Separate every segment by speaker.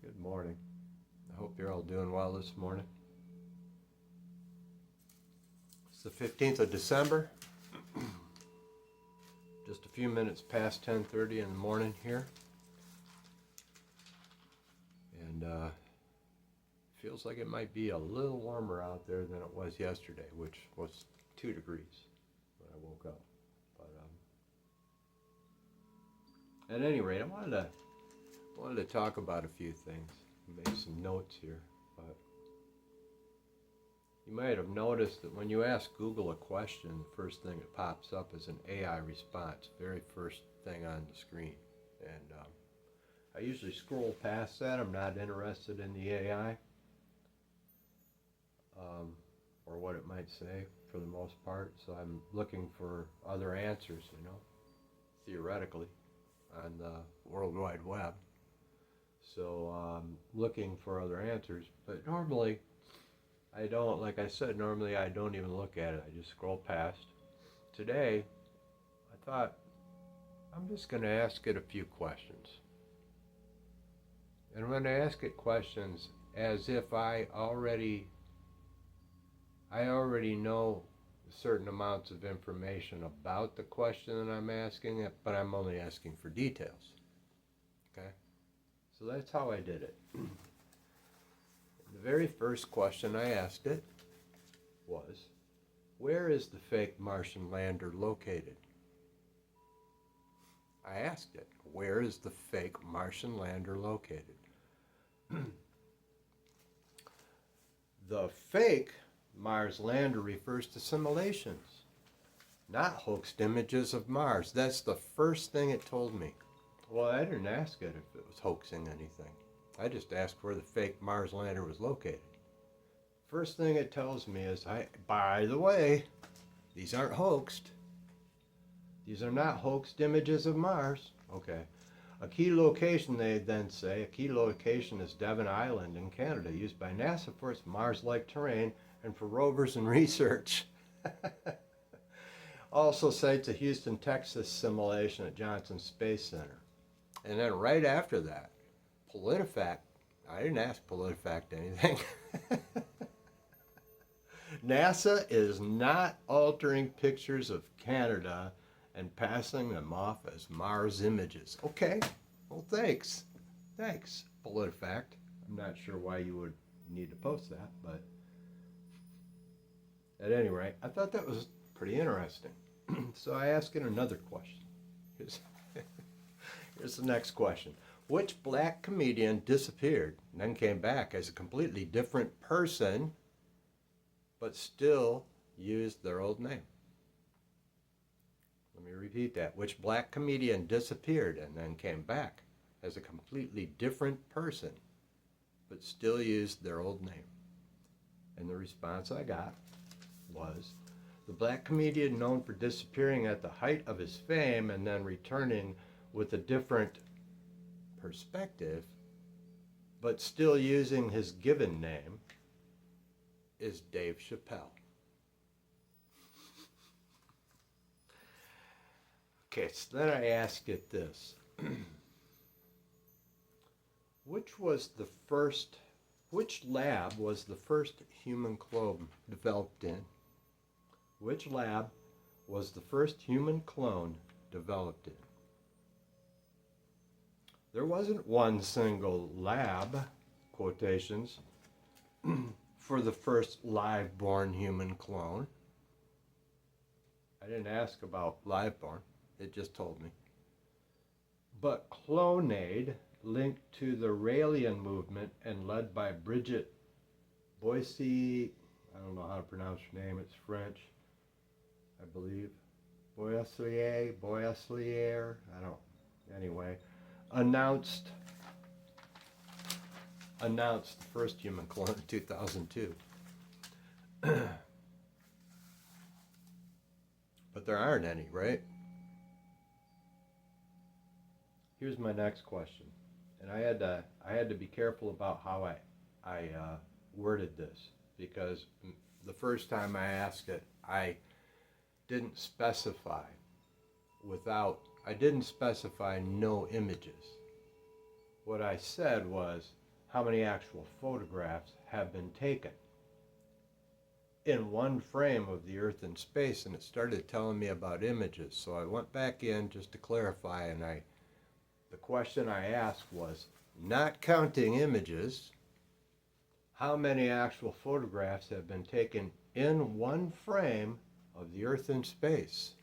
Speaker 1: Good morning. I hope you're all doing well this morning. It's the 15th of December. Just a few minutes past 10:30 in the morning here. And feels like it might be a little warmer out there than it was yesterday, which was 2 degrees when I woke up. But at any rate, I wanted to talk about a few things. Made some notes here, but you might have noticed that when you ask Google a question, the first thing that pops up is an AI response, very first thing on the screen. And I usually scroll past that. I'm not interested in the AI or what it might say for the most part. So I'm looking for other answers, theoretically, on the World Wide Web. So looking for other answers, but normally I don't, like I said, normally I don't even look at it. I just scroll past. Today, I thought I'm just going to ask it a few questions. And I'm going to ask it questions as if I already know certain amounts of information about the question that I'm asking it, but I'm only asking for details. Okay? So that's how I did it. The very first question I asked it was, where is the fake Martian lander located? I asked it, where is the fake Martian lander located? The fake Mars lander refers to simulations, not hoaxed images of Mars. That's the first thing it told me. Well, I didn't ask it if it was hoaxing anything. I just asked where the fake Mars lander was located. First thing it tells me is, by the way, these aren't hoaxed. These are not hoaxed images of Mars. Okay. A key location, they then say, a key location is Devon Island in Canada, used by NASA for its Mars-like terrain and for rovers and research. Also cites a Houston, Texas simulation at Johnson Space Center. And then right after that, PolitiFact, I didn't ask PolitiFact anything. NASA is not altering pictures of Canada and passing them off as Mars images. Okay, well thanks. Thanks, PolitiFact. I'm not sure why you would need to post that, but at any rate, I thought that was pretty interesting. So I asked it another question. Here's the next question. Which black comedian disappeared and then came back as a completely different person, but still used their old name? Let me repeat that. Which black comedian disappeared and then came back as a completely different person, but still used their old name? And the response I got was, the black comedian known for disappearing at the height of his fame and then returning with a different perspective, but still using his given name, is Dave Chappelle. Okay, so then I asked it this. Which lab was the first human clone developed in? Which lab was the first human clone developed in? There wasn't one single lab, quotations, for the first live-born human clone. I didn't ask about live-born, it just told me. But Clonaid, linked to the Raelian movement and led by Brigitte Boissy, I don't know how to pronounce her name, it's French, I believe. Boisselier, anyway, announced the first human clone in 2002. But there aren't any, right? Here's my next question. And I had to be careful about how I worded this, because the first time I asked it, I didn't specify no images. What I said was, how many actual photographs have been taken in one frame of the Earth in space, and it started telling me about images. So I went back in just to clarify, and the question I asked was, not counting images, how many actual photographs have been taken in one frame of the Earth in space?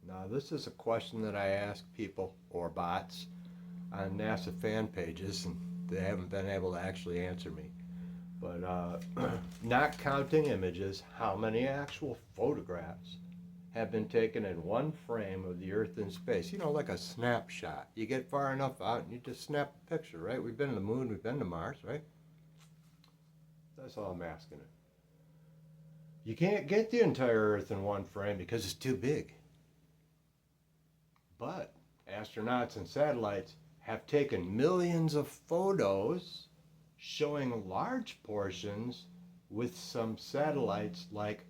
Speaker 1: Now, this is a question that I ask people or bots on NASA fan pages, and they haven't been able to actually answer me. But not counting images, how many actual photographs have been taken in one frame of the Earth in space? You know, like a snapshot. You get far enough out and you just snap a picture, right? We've been to the moon, we've been to Mars, right? That's all I'm asking it. You can't get the entire Earth in one frame because it's too big. But astronauts and satellites have taken millions of photos showing large portions with some satellites like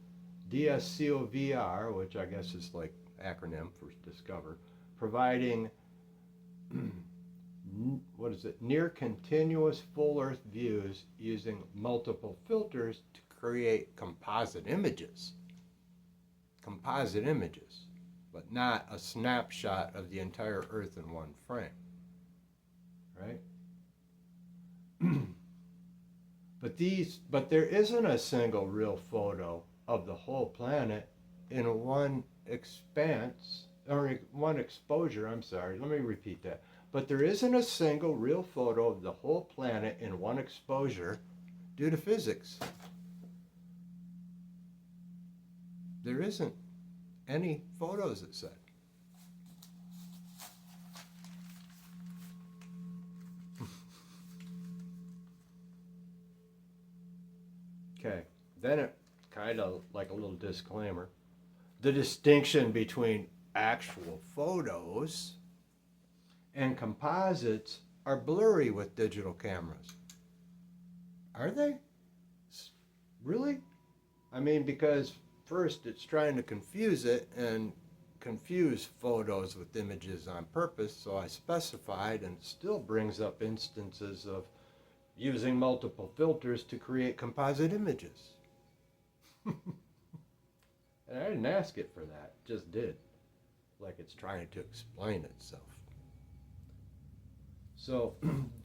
Speaker 1: DSCOVR, which I guess is like acronym for Discover, providing near continuous full Earth views using multiple filters to create composite images. Composite images, but not a snapshot of the entire Earth in one frame, right? But there isn't a single real photo of the whole planet in one expanse, or one exposure, I'm sorry, let me repeat that. But there isn't a single real photo of the whole planet in one exposure due to physics. There isn't any photos, it said. Okay, then it kind of like a little disclaimer. The distinction between actual photos and composites are blurry with digital cameras. Are they? Really? I mean, because first it's trying to confuse it and confuse photos with images on purpose, so I specified, and it still brings up instances of using multiple filters to create composite images. And I didn't ask it for that, it just did. Like it's trying to explain itself. So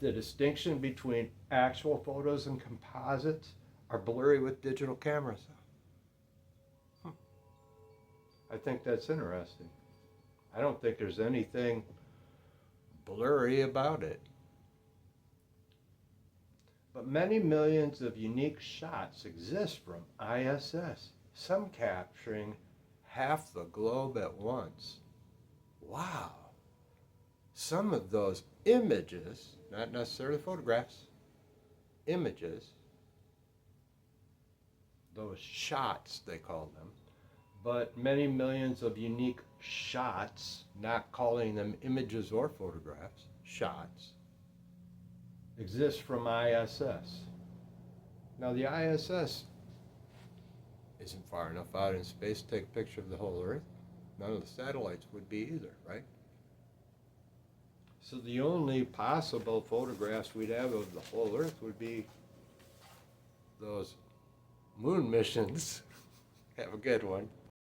Speaker 1: the distinction between actual photos and composites are blurry with digital cameras. I think that's interesting. I don't think there's anything blurry about it. But many millions of unique shots exist from ISS, some capturing half the globe at once. Wow. Some of those images, not necessarily photographs, images, those shots they call them, but many millions of unique shots, not calling them images or photographs, shots, exist from ISS. Now the ISS isn't far enough out in space to take a picture of the whole Earth. None of the satellites would be either, right? So the only possible photographs we'd have of the whole Earth would be those moon missions. Have a good one.